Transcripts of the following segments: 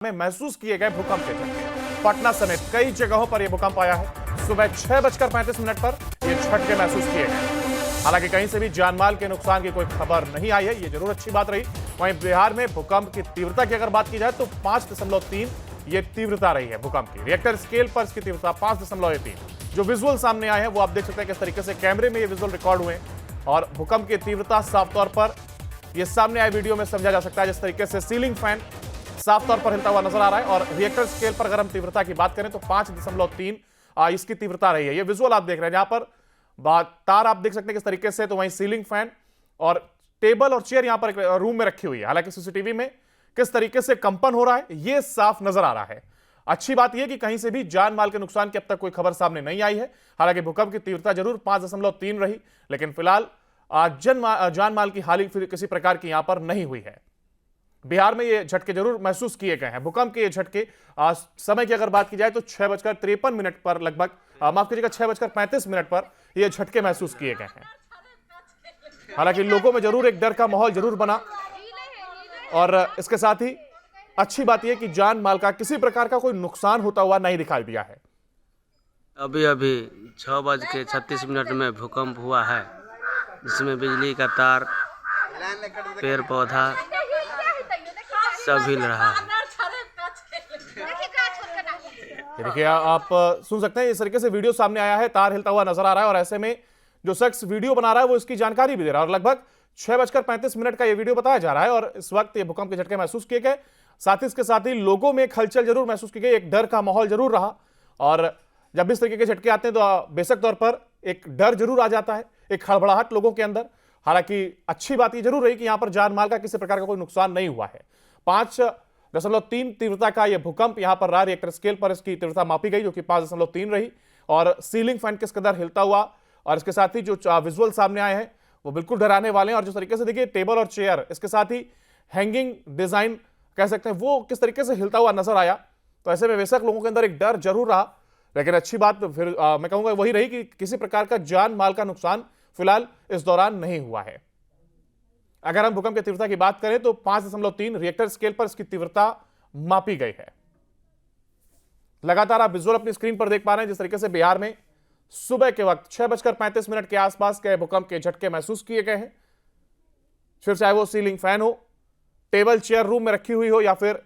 में महसूस किए गए भूकंप के झटके। पटना समेत कई जगहों पर यह भूकंप आया है। सुबह 6:35 पर यह झटके महसूस किए गए। हालांकि कहीं से भी जानमाल के नुकसान की कोई खबर नहीं आई है, ये जरूर अच्छी बात रही। वहीं बिहार में भूकंप की तीव्रता की अगर बात की जाए तो 5.3 ये तीव्रता रही है भूकंप की। रिएक्टर स्केल पर इसकी तीव्रता 5.3। जो विजुअल सामने आए हैं वो आप देख सकते हैं किस तरीके से कैमरे में ये विजुअल रिकॉर्ड हुए और भूकंप की तीव्रता साफ तौर पर ये सामने आए वीडियो में समझा जा सकता है। जिस तरीके से सीलिंग फैन साफ तौर पर हिलता हुआ नजर आ रहा है और रिएक्टर स्केल पर अगर हम तीव्रता की बात करें तो 5.3 इसकी तीव्रता रही है। ये विजुअल आप देख रहे हैं जहां पर तार आप देख सकते हैं किस तरीके से, तो वहीं सीलिंग फैन और टेबल और चेयर यहां पर रूम में रखी हुई है। हालांकि सीसीटीवी में किस तरीके से कंपन हो रहा है ये साफ नजर आ रहा है। अच्छी बात यह कि कहीं से भी जान माल के नुकसान की अब तक कोई खबर सामने नहीं आई है। हालांकि भूकंप की तीव्रता जरूर 5.3 रही, लेकिन फिलहाल जान माल की हानि किसी प्रकार की यहां पर नहीं हुई है। बिहार में ये झटके जरूर महसूस किए गए हैं। भूकंप के ये झटके समय की अगर बात की जाए तो 6:53 पर लगभग, माफ कीजिएगा 6:35 पर ये झटके महसूस किए गए हैं। हालांकि लोगों में जरूर एक डर का माहौल जरूर बना और इसके साथ ही अच्छी बात यह कि जान माल का किसी प्रकार का कोई नुकसान होता हुआ नहीं दिखाई दिया है। अभी 6:36 में भूकंप हुआ है, जिसमें बिजली का तार, पेड़ पौधा सब हिल रहा है। देखिए आप सुन सकते हैं इस तरीके से वीडियो सामने आया है, तार हिलता हुआ नजर आ रहा है और ऐसे में जो शख्स वीडियो बना रहा है वो इसकी जानकारी भी दे रहा है। और लगभग 6:35 का ये वीडियो बताया जा रहा है और इस वक्त ये भूकंप के झटके महसूस किए गए। साथ ही इसके साथ ही लोगों में एक हलचल जरूर महसूस की गई, एक डर का माहौल जरूर रहा। और जब भी इस तरीके के झटके आते हैं तो बेशक तौर पर एक डर जरूर आ जाता है, एक हड़बड़ाहट लोगों के अंदर। हालांकि अच्छी बात यह जरूर रही कि यहां पर जान माल का किसी प्रकार का कोई नुकसान नहीं हुआ है। 5.3 तीव्रता का यह भूकंप यहां पर रहा। रिएक्टर स्केल पर इसकी तीव्रता मापी गई जो कि 5.3 रही और सीलिंग फैन किस कदर हिलता हुआ और इसके साथ ही जो विजुअल सामने आए हैं वो बिल्कुल डराने वाले हैं। और जिस तरीके से देखिए टेबल और चेयर, इसके साथ ही हैंगिंग डिजाइन कह सकते हैं, वो किस तरीके से हिलता हुआ नजर आया। तो ऐसे में बेशक लोगों के अंदर एक डर जरूर रहा, लेकिन अच्छी बात फिर मैं कहूंगा वही रही कि किसी प्रकार का जान माल का नुकसान फिलहाल इस दौरान नहीं हुआ है। अगर हम भूकंप की तीव्रता की बात करें तो 5.3 रिएक्टर स्केल पर इसकी तीव्रता मापी गई है। लगातार आप विजुअल अपनी स्क्रीन पर देख पा रहे हैं जिस तरीके से बिहार में सुबह के वक्त 6:35 के आसपास के भूकंप के झटके महसूस किए गए हैं। फिर चाहे वो सीलिंग फैन हो, टेबल चेयर रूम में रखी हुई हो या फिर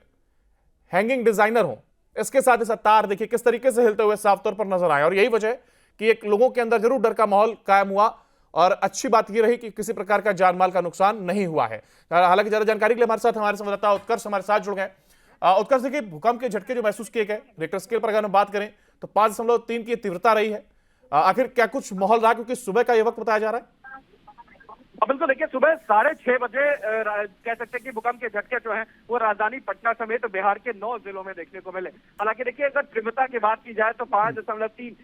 हैंगिंग डिजाइनर हो, इसके साथ ही साथ तार देखिए किस तरीके से हिलते हुए साफ तौर पर नजर आए। और यही वजह है कि एक लोगों के अंदर जरूर डर का माहौल कायम हुआ और अच्छी बात यह रही कि किसी प्रकार का जानमाल का नुकसान नहीं हुआ है। हालांकि ज्यादा जानकारी के लिए हमारे संवाददाता उत्कर्ष हमारे साथ जुड़ गए। उत्कर्ष देखिए भूकंप के झटके जो महसूस किए गए रिक्टर स्केल पर अगर हम बात करें तो 5.3 की तीव्रता रही है। आखिर क्या कुछ माहौल रहा, क्योंकि सुबह का यह वक्त बताया जा रहा है? बिल्कुल, देखिए सुबह 6:30 बजे कह सकते हैं कि भूकंप के झटके जो हैं वो राजधानी पटना समेत बिहार के 9 जिलों में देखने को मिले। हालांकि देखिए अगर तीव्रता की बात की जाए तो 5.3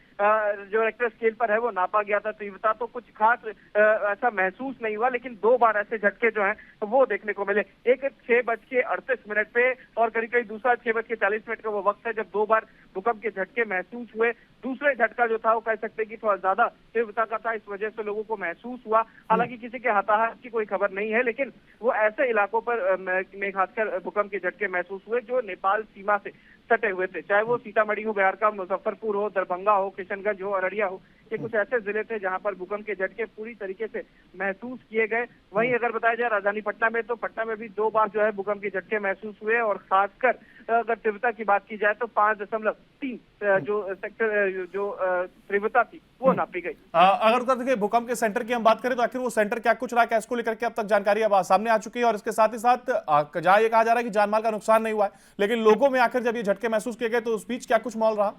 जो रिक्टर स्केल पर है वो नापा गया था। तीव्रता तो कुछ खास ऐसा महसूस नहीं हुआ, लेकिन 2 बार ऐसे झटके जो हैं वो देखने को मिले। एक 6:38 पे और करीब दूसरा 6:40 का वो वक्त है जब 2 बार भूकंप के झटके महसूस हुए। दूसरे झटका जो था वो कह सकते हैं कि थोड़ा ज्यादा तीव्रता का था, इस वजह से लोगों को महसूस हुआ। हालांकि किसी के हताहत की कोई खबर नहीं है, लेकिन वो ऐसे इलाकों पर में खासकर भूकंप के झटके महसूस हुए जो नेपाल सीमा से सटे हुए थे। चाहे वो सीतामढ़ी हो, बिहार का मुजफ्फरपुर हो, दरभंगा हो, किशनगंज हो, अररिया हो, ये कुछ ऐसे जिले थे जहां पर भूकंप के झटके पूरी तरीके से महसूस किए गए। वहीं अगर बताया जाए राजधानी पटना में, तो पटना में भी 2 बार जो है भूकंप के झटके महसूस हुए और खासकर अगर तीव्रता की बात की जाए तो 5.3 जो सेक्टर जो तीव्रता थी वो नापी गई। अगर देखिए भूकंप के सेंटर की हम बात करें तो आखिर वो सेंटर क्या कुछ रहा है, इसको लेकर के अब तक जानकारी अब सामने आ चुकी है। और इसके साथ ही साथ जहां ये कहा जा रहा है कि जानमाल का नुकसान नहीं हुआ है, लेकिन लोगों में आखिर जब ये झटके महसूस किए गए तो उस बीच क्या कुछ माहौल रहा?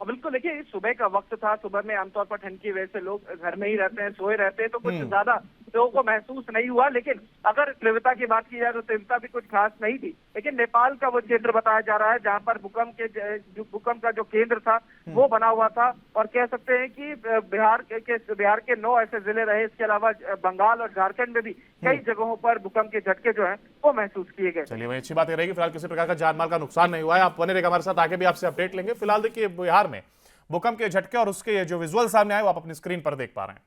बिल्कुल, देखिए सुबह का वक्त था। सुबह में आमतौर पर ठंड की वजह से लोग घर में ही रहते हैं, सोए रहते हैं, तो कुछ ज्यादा लोगों को महसूस नहीं हुआ। लेकिन अगर तीव्रता की बात की जाए तो तीव्रता भी कुछ खास नहीं थी। लेकिन नेपाल का वो क्षेत्र बताया जा रहा है जहां पर भूकंप का जो केंद्र था वो बना हुआ था। और कह सकते हैं कि बिहार के 9 ऐसे जिले रहे। इसके अलावा बंगाल और झारखंड में भी कई जगहों पर भूकंप के झटके जो है वो महसूस किए गए। चलिए वही अच्छी बात रहेगी, फिलहाल किसी प्रकार का जानमाल का नुकसान नहीं हुआ है। आप बने रहिएगा हमारे साथ, आगे भी आपसे अपडेट लेंगे। फिलहाल देखिए बिहार में भूकंप के झटके और उसके जो विजुअल सामने आए वो आप अपनी स्क्रीन पर देख पा रहे हैं।